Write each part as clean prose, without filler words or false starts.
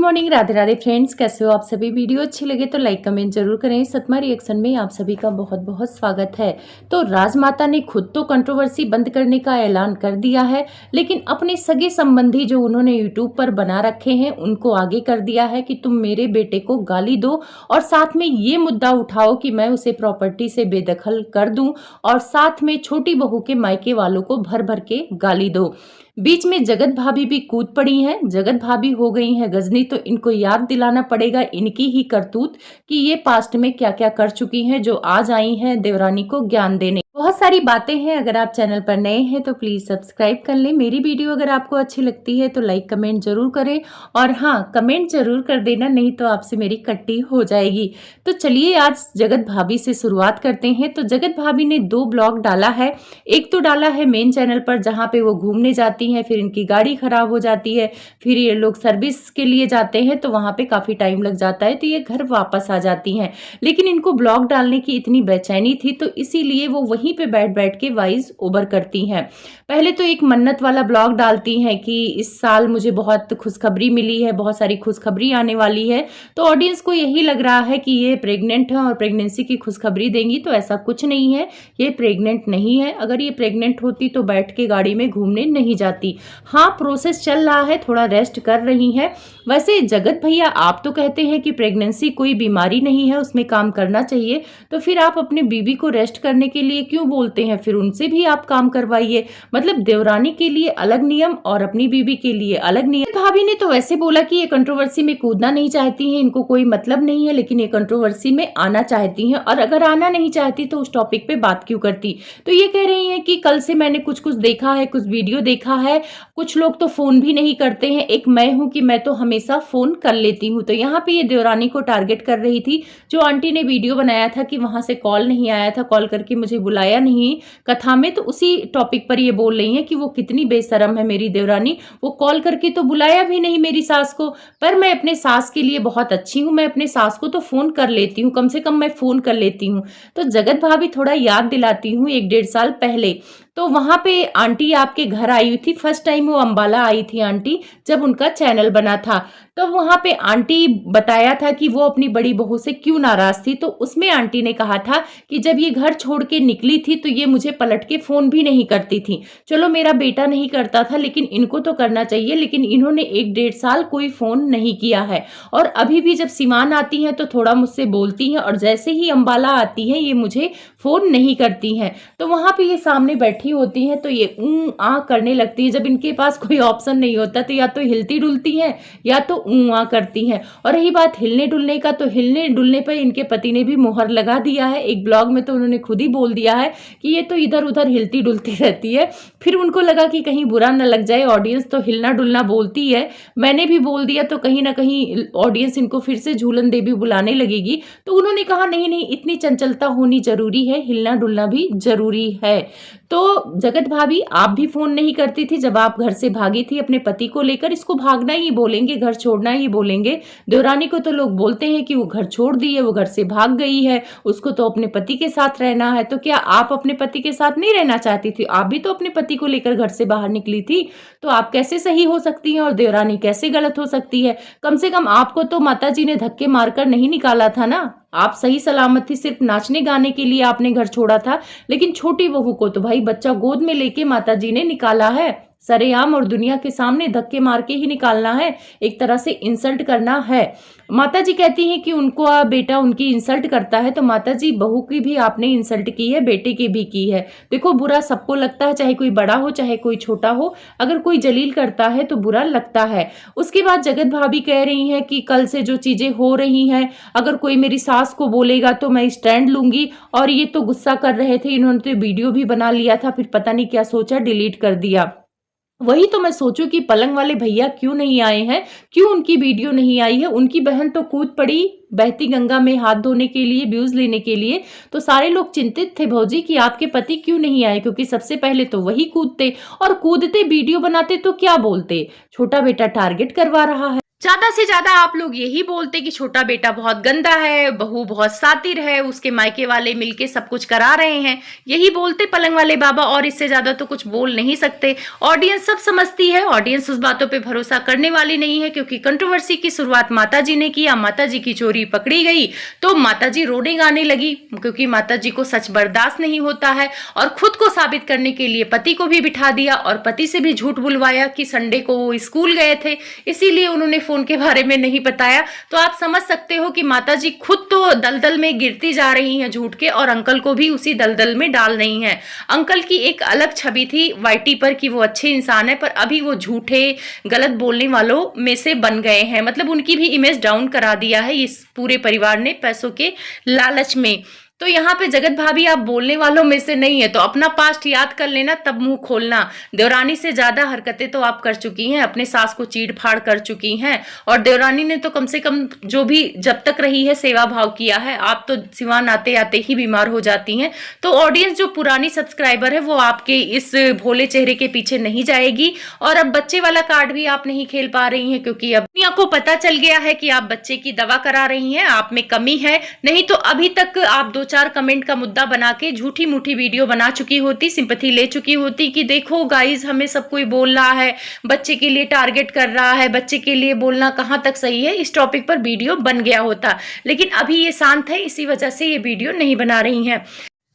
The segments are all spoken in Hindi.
Morning, Radhe Radhe friends. कैसे हो आप सभी। वीडियो अच्छी लगे तो लाइक कमेंट जरूर करें। सतमा रिएक्शन में आप सभी का बहुत बहुत स्वागत है। तो राजमाता ने खुद तो कंट्रोवर्सी बंद करने का ऐलान कर दिया है, लेकिन अपने सगे संबंधी जो उन्होंने यूट्यूब पर बना रखे हैं उनको आगे कर दिया है कि तुम मेरे बेटे को गाली दो और साथ में ये मुद्दा उठाओ कि मैं उसे प्रॉपर्टी से बेदखल कर दूं और साथ में छोटी बहू के मायके वालों को भर भर के गाली दो। बीच में जगत भाभी भी कूद पड़ी हैं। जगत भाभी हो गई हैं गजनी, तो इनको याद दिलाना पड़ेगा इनकी ही करतूत कि ये पास्ट में क्या क्या कर चुकी हैं, जो आज आई हैं देवरानी को ज्ञान देने। बहुत सारी बातें हैं। अगर आप चैनल पर नए हैं तो प्लीज सब्सक्राइब कर लें। मेरी वीडियो अगर आपको अच्छी लगती है तो लाइक कमेंट जरूर करें, और हाँ, कमेंट जरूर कर देना, नहीं तो आपसे मेरी कट्टी हो जाएगी। तो चलिए आज जगत भाभी से शुरुआत करते हैं। तो जगत भाभी ने 2 ब्लॉग डाला है। एक तो डाला है मेन चैनल पर जहाँ पे वो घूमने जाती हैं, फिर इनकी गाड़ी खराब हो जाती है, फिर ये लोग सर्विस के लिए जाते हैं तो वहाँ पे काफी टाइम लग जाता है, तो ये घर वापस आ जाती हैं। लेकिन इनको ब्लॉग डालने की इतनी बेचैनी थी तो इसीलिए वो वहीं पे बैठ बैठ के वॉइस ओवर करती हैं। पहले तो एक मन्नत वाला ब्लॉग डालती हैं कि इस साल मुझे बहुत खुशखबरी मिली है, बहुत सारी खुशखबरी आने वाली है। तो ऑडियंस को यही लग रहा है कि ये प्रेग्नेंट है और प्रेगनेंसी की खुशखबरी देंगी, तो ऐसा कुछ नहीं है। ये प्रेग्नेंट नहीं है। अगर ये प्रेग्नेंट होती तो बैठ के गाड़ी में घूमने नहीं जाती। हाँ, प्रोसेस चल रहा है, थोड़ा रेस्ट कर रही हैं। वैसे जगत भैया, आप तो कहते हैं कि प्रेगनेंसी कोई बीमारी नहीं है, उसमें काम करना चाहिए, तो फिर आप अपने बीबी को रेस्ट करने के लिए क्यों बोलते हैं? फिर उनसे भी आप काम करवाइए। मतलब देवरानी के लिए अलग नियम और अपनी बीबी के लिए अलग नियम। भाभी ने तो वैसे बोला कि ये कंट्रोवर्सी में कूदना नहीं चाहती हैं, इनको कोई मतलब नहीं है, लेकिन ये कंट्रोवर्सी में आना चाहती हैं, और अगर आना नहीं चाहती तो उस टॉपिक पे बात क्यों करती। तो ये कह रही हैं कि कल से मैंने कुछ कुछ देखा है, कुछ वीडियो देखा है, कुछ लोग तो फोन भी नहीं करते हैं, एक मैं हूं कि मैं तो हमेशा फोन कर लेती हूं। तो यहाँ पे ये देवरानी को टारगेट कर रही थी। जो आंटी ने वीडियो बनाया था कि वहां से कॉल नहीं आया था, कॉल करके मुझे बुलाया नहीं कथा में, तो उसी टॉपिक पर ये बोल रही है कि वो कितनी बेशरम है मेरी देवरानी, वो कॉल करके तो बुलाया भी नहीं मेरी सास को। पर मैं अपने सास के लिए बहुत अच्छी हूँ, मैं अपने सास को तो फोन कर लेती हूँ, कम से कम मैं फोन कर लेती हूँ। तो जगत भाभी थोड़ा याद दिलाती हूँ, 1-1.5 साल पहले तो वहां पे आंटी आपके घर आई हुई थी। फर्स्ट टाइम वो अंबाला आई थी आंटी, जब उनका चैनल बना था। तो वहां पे आंटी बताया था कि वो अपनी बड़ी बहू से क्यों नाराज थी। तो उसमें आंटी ने कहा था कि जब ये घर छोड़ के निकली थी तो ये मुझे पलट के फोन भी नहीं करती थी। चलो मेरा बेटा नहीं करता था, लेकिन इनको तो करना चाहिए। लेकिन इन्होंने 1-1.5 साल कोई फोन नहीं किया है, और अभी भी जब सीमान आती हैं तो थोड़ा मुझसे बोलती हैं, और जैसे ही अंबाला आती हैं ये मुझे फोन नहीं करती हैं। तो वहां पे ये सामने बैठी होती हैं तो ये आ करने लगती है। जब इनके पास कोई ऑप्शन नहीं होता तो या तो हिलती डुलती हैं या तो आ करती हैं। और रही बात हिलने डुलने का, तो हिलने डुलने पर इनके पति ने भी मुहर लगा दिया है। एक ब्लॉग में तो उन्होंने खुद ही बोल दिया है कि ये तो इधर उधर हिलती डुलती रहती है। फिर उनको लगा कि कहीं बुरा न लग जाए, ऑडियंस तो हिलना डुलना बोलती है, मैंने भी बोल दिया तो कहीं ना कहीं ऑडियंस इनको फिर से झूलन देवी बुलाने लगेगी। तो उन्होंने कहा नहीं नहीं, इतनी चंचलता होनी जरूरी है, हिलना डुलना भी जरूरी है। तो जगत भाभी, आप भी फोन नहीं करती थी जब आप घर से भागी थी अपने पति को लेकर। इसको भागना ही बोलेंगे, घर छोड़ना ही बोलेंगे। देवरानी को तो लोग बोलते हैं कि वो घर छोड़ दी है, वो घर से भाग गई है, उसको तो अपने पति के साथ रहना है। तो क्या आप अपने पति के साथ नहीं रहना चाहती थी? आप भी तो अपने पति को लेकर घर से बाहर निकली थी। तो आप कैसे सही हो सकती हैं और देवरानी कैसे गलत हो सकती है? कम से कम आपको तो माताजी ने धक्के मारकर नहीं निकाला था ना। आप सही सलामत थी, सिर्फ नाचने गाने के लिए आपने घर छोड़ा था। लेकिन छोटी बहू को तो भाई बच्चा गोद में लेके माताजी ने निकाला है, सरेआम और दुनिया के सामने धक्के मार के ही निकालना है, एक तरह से इंसल्ट करना है। माताजी कहती हैं कि उनको बेटा उनकी इंसल्ट करता है, तो माताजी बहू की भी आपने इंसल्ट की है, बेटे की भी की है। देखो, बुरा सबको लगता है, चाहे कोई बड़ा हो चाहे कोई छोटा हो। अगर कोई जलील करता है तो बुरा लगता है। उसके बाद जगत भाभी कह रही हैं कि कल से जो चीजें हो रही हैं, अगर कोई मेरी सास को बोलेगा तो मैं स्टैंड लूंगी। और ये तो गुस्सा कर रहे थे, इन्होंने तो वीडियो भी बना लिया था, फिर पता नहीं क्या सोचा, डिलीट कर दिया। वही तो मैं सोचूं कि पलंग वाले भैया क्यों नहीं आए हैं, क्यों उनकी वीडियो नहीं आई है। उनकी बहन तो कूद पड़ी बहती गंगा में हाथ धोने के लिए, व्यूज लेने के लिए। तो सारे लोग चिंतित थे भौजी कि आपके पति क्यों नहीं आए, क्योंकि सबसे पहले तो वही कूदते, और कूदते वीडियो बनाते तो क्या बोलते, छोटा बेटा टारगेट करवा रहा है। ज़्यादा से ज़्यादा आप लोग यही बोलते कि छोटा बेटा बहुत गंदा है, बहू बहुत शातिर है, उसके मायके वाले मिलके सब कुछ करा रहे हैं। यही बोलते पलंग वाले बाबा, और इससे ज़्यादा तो कुछ बोल नहीं सकते। ऑडियंस सब समझती है, ऑडियंस उस बातों पे भरोसा करने वाली नहीं है, क्योंकि कंट्रोवर्सी की शुरुआत माताजी ने किया, माताजी की चोरी पकड़ी गई तो माताजी रोने गाने लगी, क्योंकि माताजी को सच बर्दाश्त नहीं होता है। और खुद को साबित करने के लिए पति को भी बिठा दिया और पति से भी झूठ बुलवाया कि संडे को वो स्कूल गए थे, इसीलिए उन्होंने फोन के बारे में नहीं बताया। तो आप समझ सकते हो कि माताजी खुद तो दलदल में गिरती जा रही हैं झूठ के, और अंकल को भी उसी दलदल में डाल रही हैं। अंकल की एक अलग छवि थी वाईटी पर कि वो अच्छे इंसान है, पर अभी वो झूठे गलत बोलने वालों में से बन गए हैं। मतलब उनकी भी इमेज डाउन करा दिया है इस पूरे परिवार ने पैसों के लालच में। तो यहाँ पे जगत भाभी आप बोलने वालों में से नहीं है, तो अपना पास्ट याद कर लेना, तब मुंह खोलना। देवरानी से ज्यादा हरकतें तो आप कर चुकी हैं, अपने सास को चीड़ फाड़ कर चुकी हैं, और देवरानी ने तो कम से कम जो भी जब तक रही है सेवा भाव किया है। आप तो सिवान आते आते ही बीमार हो जाती हैं। तो ऑडियंस जो पुरानी सब्सक्राइबर है वो आपके इस भोले चेहरे के पीछे नहीं जाएगी। और अब बच्चे वाला कार्ड भी आप नहीं खेल पा रही हैं, क्योंकि अब दुनिया को पता चल गया है कि आप बच्चे की दवा करा रही हैं, आप में कमी है। नहीं तो अभी तक आप 2-4 कमेंट का मुद्दा बना के झूठी मूठी वीडियो बना चुकी होती, सिंपैथी ले चुकी होती कि देखो गाइस हमें सब कोई बोल रहा है, बच्चे के लिए टारगेट कर रहा है, बच्चे के लिए बोलना कहां तक सही है, इस टॉपिक पर वीडियो बन गया होता। लेकिन अभी ये शांत है, इसी वजह से ये वीडियो नहीं बना रही हैं।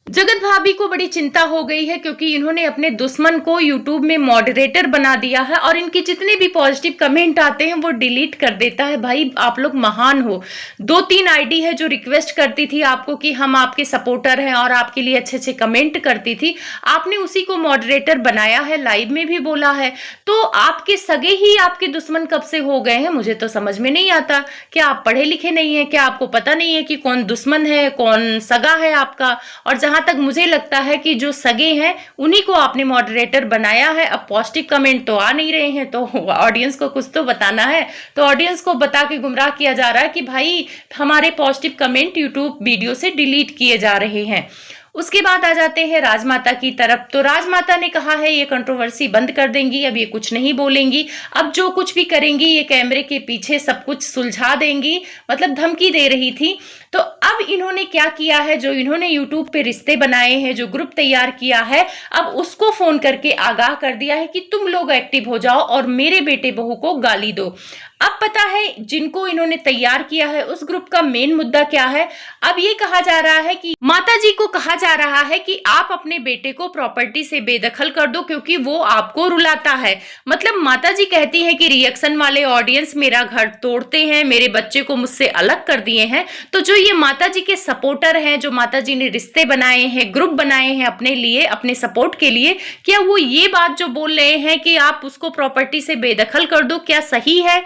जगत भाभी को बड़ी चिंता हो गई है, क्योंकि इन्होंने अपने दुश्मन को यूट्यूब में मॉडरेटर बना दिया है, और इनके जितने भी पॉजिटिव कमेंट आते हैं वो डिलीट कर देता है। भाई आप लोग महान हो। 2-3 आईडी है जो रिक्वेस्ट करती थी आपको कि हम आपके सपोर्टर हैं और आपके लिए अच्छे अच्छे कमेंट करती थी, आपने उसी को मॉडरेटर बनाया है, लाइव में भी बोला है। तो आपके सगे ही आपके दुश्मन कब से हो गए हैं, मुझे तो समझ में नहीं आता। क्या आप पढ़े लिखे नहीं है? क्या आपको पता नहीं है कि कौन दुश्मन है, कौन सगा है आपका? और जहां तक मुझे लगता है कि जो सगे हैं उन्हीं को आपने मॉडरेटर बनाया है। अब पॉजिटिव कमेंट तो आ नहीं रहे हैं, तो ऑडियंस को कुछ तो बताना है। तो ऑडियंस को बता के गुमराह किया जा रहा है कि भाई हमारे पॉजिटिव कमेंट यूट्यूब वीडियो से डिलीट किए जा रहे हैं। उसके बाद आ जाते हैं राजमाता की तरफ। तो राजमाता ने कहा है ये कंट्रोवर्सी बंद कर देंगी, अब ये कुछ नहीं बोलेंगी, अब जो कुछ भी करेंगी ये कैमरे के पीछे सब कुछ सुलझा देंगी, मतलब धमकी दे रही थी। तो अब इन्होंने क्या किया है, जो इन्होंने यूट्यूब पे रिश्ते बनाए हैं, जो ग्रुप तैयार किया है, अब उसको फोन करके आगाह कर दिया है कि तुम लोग एक्टिव हो जाओ और मेरे बेटे बहू को गाली दो। अब पता है जिनको इन्होंने तैयार किया है उस ग्रुप का मेन मुद्दा क्या है। अब ये कहा जा रहा है कि माताजी को कहा जा रहा है कि आप अपने बेटे को प्रॉपर्टी से बेदखल कर दो, क्योंकि वो आपको रुलाता है। मतलब माताजी कहती है कि रिएक्शन वाले ऑडियंस मेरा घर तोड़ते हैं, मेरे बच्चे को मुझसे अलग कर दिए हैं। तो जो ये माताजी के सपोर्टर हैं, जो माताजी ने रिश्ते बनाए हैं, ग्रुप बनाए हैं अपने लिए, अपने सपोर्ट के लिए, क्या वो ये बात जो बोल रहे हैं कि आप उसको प्रॉपर्टी से बेदखल कर दो, क्या सही है?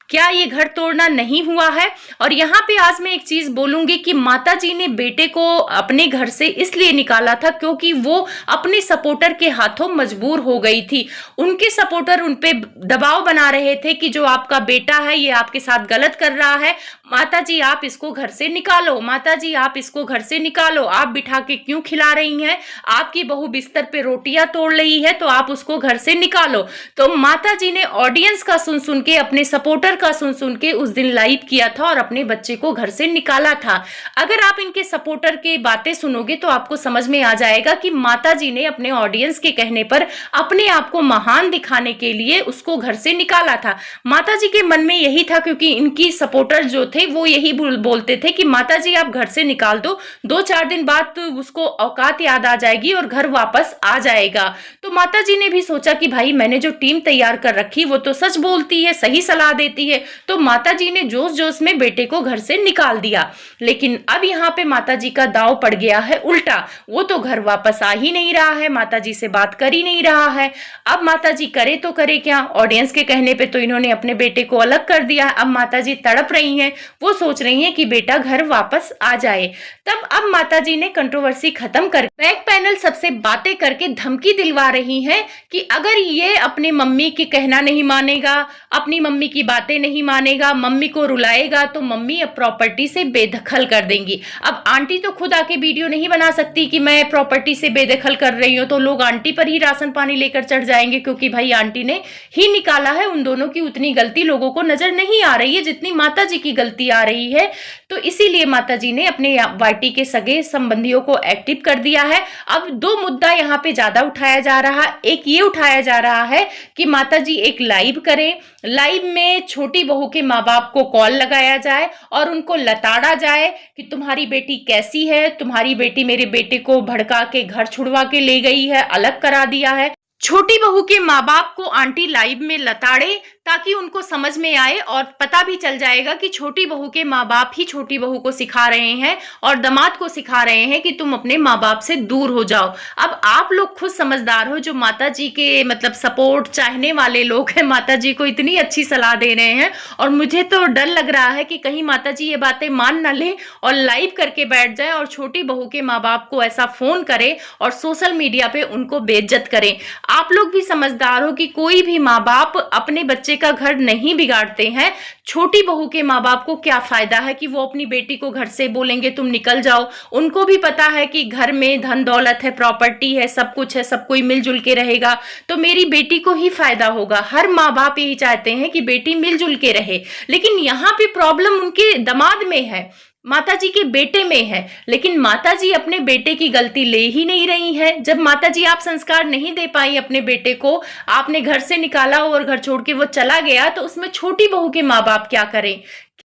क्या ये घर तोड़ना नहीं हुआ है? और यहाँ पे आज मैं एक चीज बोलूंगी कि माताजी ने बेटे को अपने घर से इसलिए निकाला था क्योंकि वो अपने सपोर्टर के हाथों मजबूर हो गई थी। उनके सपोर्टर उनपे दबाव बना रहे थे कि जो आपका बेटा है ये आपके साथ गलत कर रहा है, माताजी आप इसको घर से निकालो, माताजी आप इसको घर से निकालो, आप बिठा के क्यों खिला रही हैं, आपकी बहू बिस्तर पे रोटियां तोड़ रही है तो आप उसको घर से निकालो। तो माताजी ने ऑडियंस का सुन सुन के, अपने सपोर्टर का सुन सुन के उस दिन लाइव किया था और अपने बच्चे को घर से निकाला था। अगर आप इनके सपोर्टर की बातें सुनोगे तो आपको समझ में आ जाएगा कि माताजी ने अपने ऑडियंस के कहने पर अपने आप को महान दिखाने के लिए उसको घर से निकाला था। माताजी के मन में यही था, क्योंकि इनकी सपोर्टर जो थे वो यही बोलते थे कि माताजी आप घर से निकाल दो, 2-4 दिन बाद तो उसको औकात याद आ जाएगी और घर वापस आ जाएगा। तो माताजी ने भी सोचा कि भाई मैंने जो टीम तैयार कर रखी वो तो सच बोलती है, सही सलाह देती है, तो माताजी ने जोश जोश में बेटे को घर से निकाल दिया। लेकिन अब यहाँ पे माताजी का दांव पड़ गया है उल्टा, वो तो घर वापस आ ही नहीं रहा है, माताजी से बात कर ही नहीं रहा है। अब माताजी करे तो करे क्या? ऑडियंस के कहने पे तो इन्होंने अपने बेटे को अलग कर दिया। अब माताजी तड़प रही हैं, वो सोच रही हैं कि बेटा घर वापस आ जाए। तब अब माताजी ने कंट्रोवर्सी खत्म कर बैक पैनल सबसे बातें करके धमकी दिलवा रही हैं कि अगर ये अपनी मम्मी की कहना नहीं मानेगा, अपनी मम्मी की बातें पे नहीं मानेगा, मम्मी को रुलाएगा तो मम्मी अब प्रॉपर्टी से बेदखल कर देंगी। अब आंटी तो खुद आके वीडियो नहीं बना सकती कि मैं प्रॉपर्टी से बेदखल कर रही हूँ, तो लोग आंटी पर ही राशन पानी लेकर चढ़ जाएंगे, क्योंकि भाई आंटी ने ही निकाला है। उन दोनों की उतनी गलती लोगों को नजर नहीं आ रही है जितनी माता जी की गलती आ रही है। तो इसीलिए माता जी ने अपने वाइटी के सगे संबंधियों को एक्टिव कर दिया है। अब दो मुद्दा यहाँ पे ज्यादा उठाया जा रहा है। एक ये उठाया जा रहा है कि माता जी एक लाइव करें, लाइव में छोटी बहू के माँ बाप को कॉल लगाया जाए और उनको लताड़ा जाए कि तुम्हारी बेटी कैसी है, तुम्हारी बेटी मेरे बेटे को भड़का के घर छुड़वा के ले गई है, अलग करा दिया है। छोटी बहू के माँ बाप को आंटी लाइव में लताड़े ताकि उनको समझ में आए और पता भी चल जाएगा कि छोटी बहू के माँ बाप ही छोटी बहू को सिखा रहे हैं और दामाद को सिखा रहे हैं कि तुम अपने माँ बाप से दूर हो जाओ। अब आप लोग खुद समझदार हो, जो माता जी के मतलब सपोर्ट चाहने वाले लोग हैं, माता जी को इतनी अच्छी सलाह दे रहे हैं। और मुझे तो डर लग रहा है कि कहीं माता जी ये बातें मान ना ले और लाइव करके बैठ जाए और छोटी बहू के माँ बाप को ऐसा फोन करे और सोशल मीडिया पे उनको बेइज्जत करें। आप लोग भी समझदार हो कि कोई भी माँ बाप अपने बच्चे का घर नहीं बिगाड़ते हैं। छोटी बहू के माँ बाप को क्या फायदा है कि वो अपनी बेटी को घर से बोलेंगे तुम निकल जाओ। उनको भी पता है कि घर में धन दौलत है, प्रॉपर्टी है, सब कुछ है, सब कोई मिलजुल के रहेगा तो मेरी बेटी को ही फायदा होगा। हर माँ बाप यही चाहते हैं कि बेटी मिलजुल के रहे, लेकिन यहाँ पे प्रॉब्लम उनके दामाद में है, माता जी के बेटे में है। लेकिन माता जी अपने बेटे की गलती ले ही नहीं रही है। जब माता जी आप संस्कार नहीं दे पाई अपने बेटे को, आपने घर से निकाला और घर छोड़ के वो चला गया, तो उसमें छोटी बहू के माँ बाप क्या करें।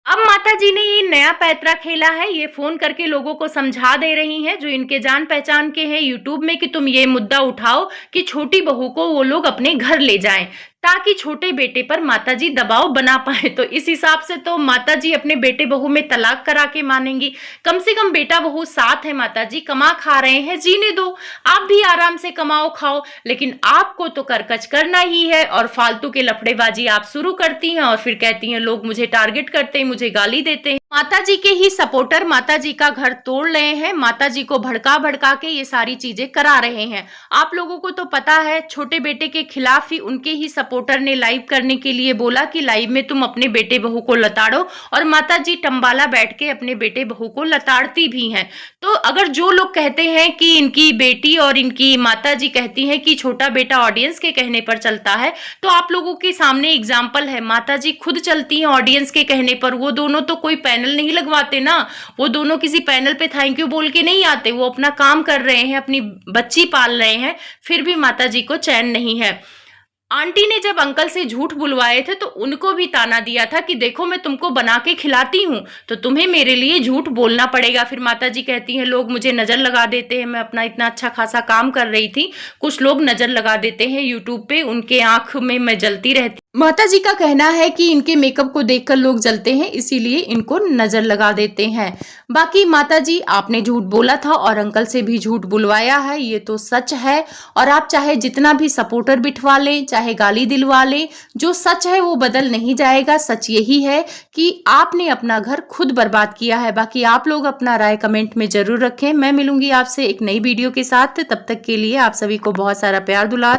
अब माता जी ने ये नया पैतरा खेला है, ये फोन करके लोगों को समझा दे रही हैं जो इनके जान पहचान के हैं यूट्यूब में कि तुम ये मुद्दा उठाओ कि छोटी बहू को वो लोग अपने घर ले जाएं ताकि छोटे बेटे पर माताजी दबाव बना पाए। तो इस हिसाब से तो माताजी अपने बेटे बहू में तलाक करा के मानेंगी। कम से कम बेटा बहू साथ है, माताजी कमा खा रहे हैं, जीने दो, आप भी आराम से कमाओ खाओ। लेकिन आपको तो करकच करना ही है और फालतू के लफड़ेबाजी आप शुरू करती हैं और फिर कहती हैं लोग मुझे टारगेट करते हैं, मुझे गाली देते हैं। माताजी के ही सपोर्टर माताजी का घर तोड़ रहे हैं, माताजी को भड़का भड़का के ये सारी चीजें करा रहे हैं। आप लोगों को तो पता है, छोटे बेटे के खिलाफ ही उनके ही सपोर्टर ने लाइव करने के लिए बोला कि लाइव में तुम अपने बेटे बहू को लताड़ो, और माताजी टंबाला बैठ के अपने बेटे बहू को लताड़ती भी हैं। तो अगर जो लोग कहते हैं कि इनकी बेटी और इनकी माताजी कहती हैं कि छोटा बेटा ऑडियंस के कहने पर चलता है, तो आप लोगों के सामने एग्जाम्पल है, माताजी खुद चलती हैं ऑडियंस के कहने पर। वो दोनों तो कोई पैनल नहीं लगवाते ना, वो दोनों किसी पैनल पे थैंक यू बोल के नहीं आते, वो अपना काम कर रहे हैं, अपनी बच्ची पाल रहे हैं, फिर भी माताजी को चैन नहीं है। आंटी ने जब अंकल से झूठ बुलवाए थे तो उनको भी ताना दिया था कि देखो मैं तुमको बना के खिलाती हूँ तो तुम्हें मेरे लिए झूठ बोलना पड़ेगा। फिर माताजी कहती हैं लोग मुझे नजर लगा देते हैं, मैं अपना इतना अच्छा खासा काम कर रही थी, कुछ लोग नजर लगा देते हैं यूट्यूब पे, उनके आंख में मैं जलती रहती। माताजी का कहना है कि इनके मेकअप को देखकर लोग जलते हैं, इसीलिए इनको नजर लगा देते हैं। बाकी माताजी आपने झूठ बोला था और अंकल से भी झूठ बुलवाया है, ये तो सच है। और आप चाहे जितना भी सपोर्टर बिठवा लें, चाहे गाली दिलवा लें, जो सच है वो बदल नहीं जाएगा। सच यही है कि आपने अपना घर खुद बर्बाद किया है। बाकी आप लोग अपना राय कमेंट में जरूर रखें। मैं मिलूंगी आपसे एक नई वीडियो के साथ, तब तक के लिए आप सभी को बहुत सारा प्यार दुलार।